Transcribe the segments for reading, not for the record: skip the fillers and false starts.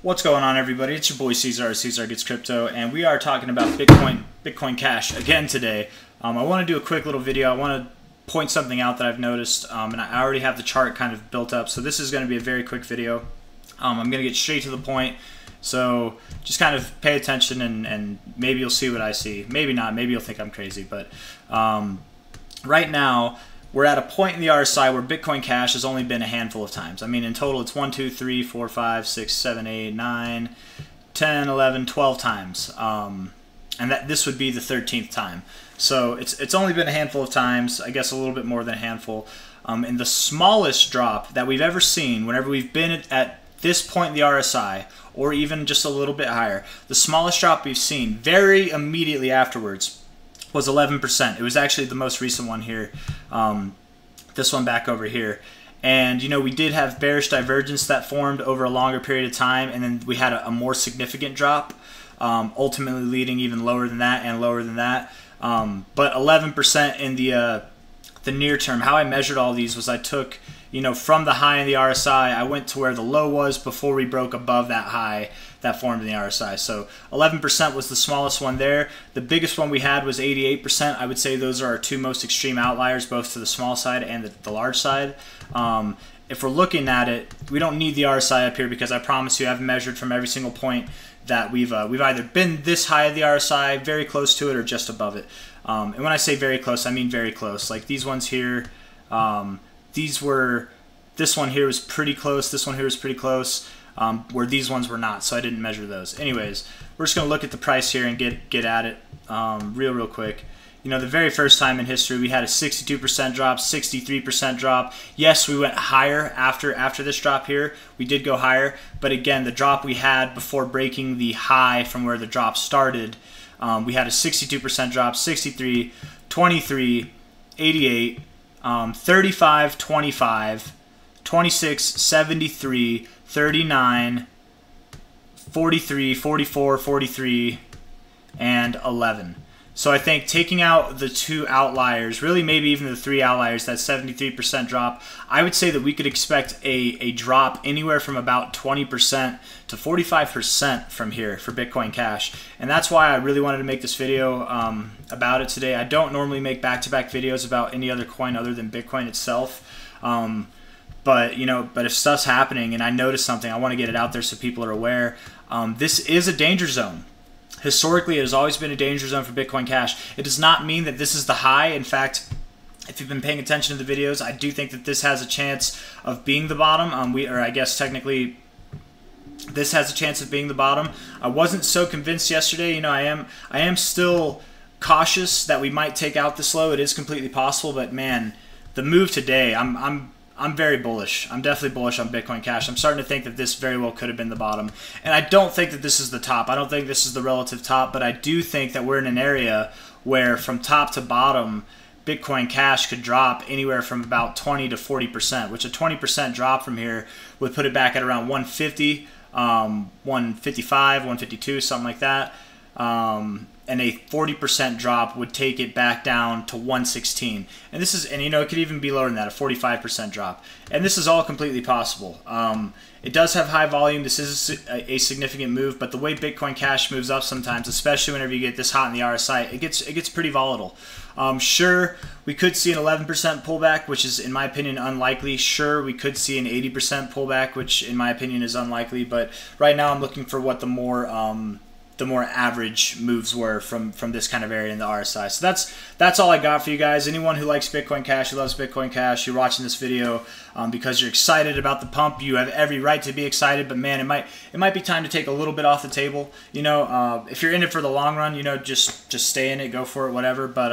What's going on, everybody? It's your boy C-Zar, C-Zar Gets Crypto, and we are talking about Bitcoin Cash again today. I want to do a quick little video. I want to point something out that I've noticed, and I already have the chart kind of built up, so this is going to be a very quick video. I'm going to get straight to the point, so just kind of pay attention, and maybe you'll see what I see. Maybe not. Maybe you'll think I'm crazy, but right now, we're at a point in the RSI where Bitcoin Cash has only been a handful of times. I mean, in total, it's 1, 2, 3, 4, 5, 6, 7, 8, 9, 10, 11, 12 times. And this would be the 13th time. So it's only been a handful of times, I guess a little bit more than a handful. And the smallest drop that we've ever seen, whenever we've been at this point in the RSI, or even just a little bit higher, the smallest drop we've seen very immediately afterwards was 11%. It was actually the most recent one here, this one back over here. And you know, we did have bearish divergence that formed over a longer period of time, and then we had a more significant drop, ultimately leading even lower than that and lower than that. But 11% in the near term. How I measured all these was I took, you know, from the high in the RSI, I went to where the low was before we broke above that high that formed in the RSI. So 11% was the smallest one there. The biggest one we had was 88%. I would say those are our two most extreme outliers, both to the small side and the large side. If we're looking at it, we don't need the RSI up here because I promise you I've measured from every single point that we've either been this high at the RSI, very close to it, or just above it. And when I say very close, I mean very close. Like these ones here, this one here was pretty close, this one here was pretty close, where these ones were not, so I didn't measure those. Anyways, we're just going to look at the price here and get at it real quick. You know, the very first time in history we had a 62% drop, 63% drop. Yes, we went higher after this drop here. We did go higher, but again, the drop we had before breaking the high from where the drop started, we had a 62% drop, 63, 23, 88, 35, 25, 26, 73, 39, 43, 44, 43, and 11. So I think taking out the two outliers, really maybe even the three outliers, that 73% drop, I would say that we could expect a drop anywhere from about 20% to 45% from here for Bitcoin Cash. And that's why I really wanted to make this video about it today. I don't normally make back-to-back videos about any other coin other than Bitcoin itself. But if stuff's happening and I notice something, I want to get it out there so people are aware. This is a danger zone. Historically, it has always been a danger zone for Bitcoin Cash. It does not mean that this is the high. In fact, if you've been paying attention to the videos, I do think that this has a chance of being the bottom. I guess technically, this has a chance of being the bottom. I wasn't so convinced yesterday. You know, I am still cautious that we might take out this low. It is completely possible, but man, the move today, I'm very bullish. I'm definitely bullish on Bitcoin Cash. I'm starting to think that this very well could have been the bottom. And I don't think that this is the top. I don't think this is the relative top, but I do think that we're in an area where from top to bottom, Bitcoin Cash could drop anywhere from about 20 to 40%, which a 20% drop from here would put it back at around 150, 155, 152, something like that. And a 40% drop would take it back down to 116. And this is, and you know, it could even be lower than that, a 45% drop. And this is all completely possible. It does have high volume. This is a significant move, but the way Bitcoin Cash moves up sometimes, especially whenever you get this hot in the RSI, it gets pretty volatile. Sure, we could see an 11% pullback, which is, in my opinion, unlikely. Sure, we could see an 80% pullback, which, in my opinion, is unlikely. But right now, I'm looking for what the more average moves were from this kind of area in the RSI. So that's all I got for you guys. Anyone who likes Bitcoin Cash, who loves Bitcoin Cash, you're watching this video because you're excited about the pump. You have every right to be excited, but man, it might be time to take a little bit off the table. You know, if you're in it for the long run, you know, just stay in it, go for it, whatever. But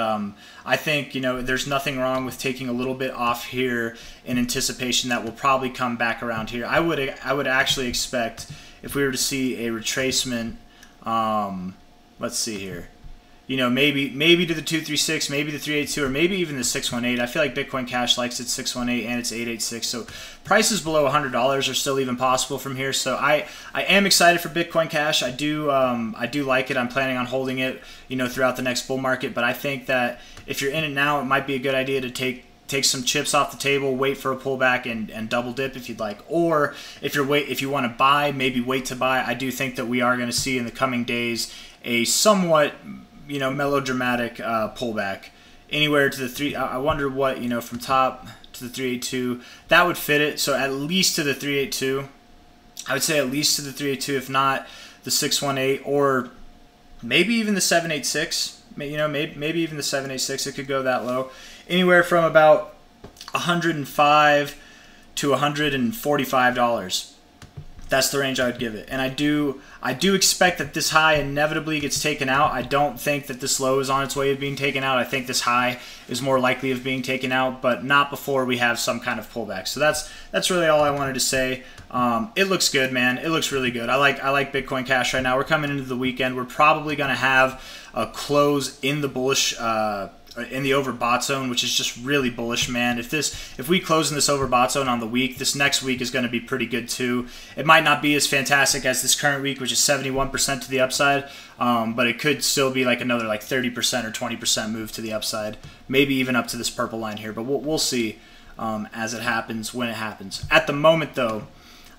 I think, you know, there's nothing wrong with taking a little bit off here in anticipation that will probably come back around here. I would actually expect if we were to see a retracement. Let's see here. You know, maybe to the 236, maybe the 382, or maybe even the 618. I feel like Bitcoin Cash likes its 618 and its 886. So prices below $100 are still even possible from here. So I am excited for Bitcoin Cash. I do like it. I'm planning on holding it, you know, throughout the next bull market. But I think that if you're in it now, it might be a good idea to take take some chips off the table, wait for a pullback, and double dip if you'd like. Or if you want to buy, maybe wait to buy. I do think that we are going to see in the coming days a somewhat, melodramatic pullback anywhere to the three. I wonder what, from top to the 382, that would fit it. So at least to the 382. I would say at least to the 382, if not the 618, or maybe even the 786. Maybe even the 786. It could go that low. Anywhere from about $105 to $145. That's the range I would give it. And I do expect that this high inevitably gets taken out. I don't think that this low is on its way of being taken out. I think this high is more likely of being taken out, but not before we have some kind of pullback. So that's really all I wanted to say. It looks good, man. It looks really good. I like Bitcoin Cash right now. We're coming into the weekend. We're probably going to have a close in the bullish, in the overbought zone, which is just really bullish, man. If we close in this overbought zone on the week, this next week is going to be pretty good too. It might not be as fantastic as this current week, which is 71% to the upside, but it could still be like another 30% or 20% move to the upside, maybe even up to this purple line here. But we'll see as it happens, when it happens. At the moment, though,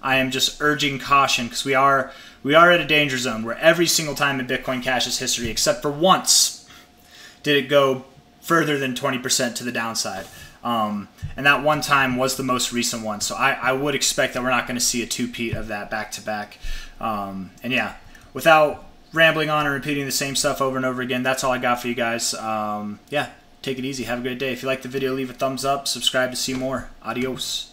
I am just urging caution, because we are at a danger zone where every single time in Bitcoin Cash's history, except for once, did it go further than 20% to the downside. And that one time was the most recent one. So I would expect that we're not going to see a two-peat of that back-to-back. And yeah, without rambling on and repeating the same stuff over and over again, that's all I got for you guys. Yeah, take it easy. Have a great day. If you like the video, leave a thumbs up. Subscribe to see more. Adios.